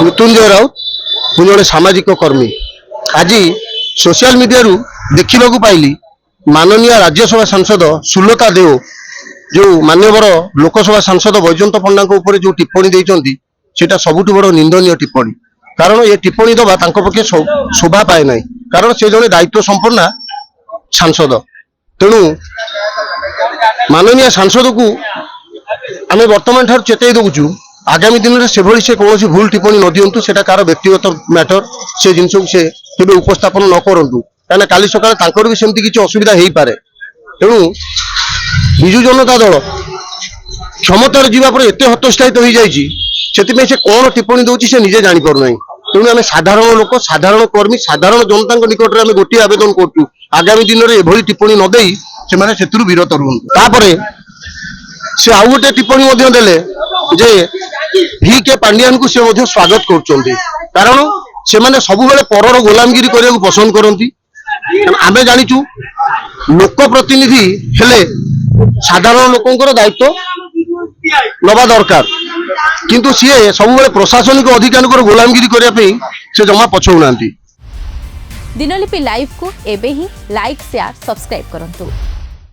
मृत्युंजय राउत मु जड़े सामाजिक कर्मी। आज सोशल मीडिया देखा पाइली माननीय राज्यसभा सांसद सुलता देव जो मान्यवर लोकसभा सांसद बैजयंत पंडा ऊपर जो टिप्पणी देइचंती सेटा सबुठ बड़ निंदनीय टिप्पणी। कारण ये टिप्पणी दबा पक्षे शोभा पाए ना, कारण से जड़े दायित्व संपन्ना सांसद। तेणु माननीय सांसद को आम बर्तमान ठार चेतई दौचु आगामी दिन में से कौन भूल टिप्पणी न दिंतु, से कार व्यक्तिगत मैटर से जिन से केवे उपस्थापन न करूँ कहीं काली सकाल भी सेमती किसी असुविधा हो पारे। तेणु विजु जनता दल क्षमतार जीवापर एत हतोत्साहित हो जाए से कौन टिप्पणी दूसरी से निजे जापर ना। तेणु आम साधारण लोक साधारण कर्मी साधारण जनता निकट में गोटे आवेदन करूँ आगामी दिन में एभली टिप्पणी न दे से विरत रुहतु। से आउ गोटे टिप्पणी देले जे वी के पांडियान को से स्वागत कर, कारण से मैंने सब बेले परर गोलामगिरी करने को पसंद करती। आम जाचु लोक प्रतिनिधि हेले साधारण लोकंर दायित्व नवा दरकार, किंतु सी सब बेले प्रशासनिक अधिकारी गोलामगिरी करने से जमा पछौना। दिनलिपि लाइव को एबे ही लाइक शेयर सब्सक्राइब करंतु।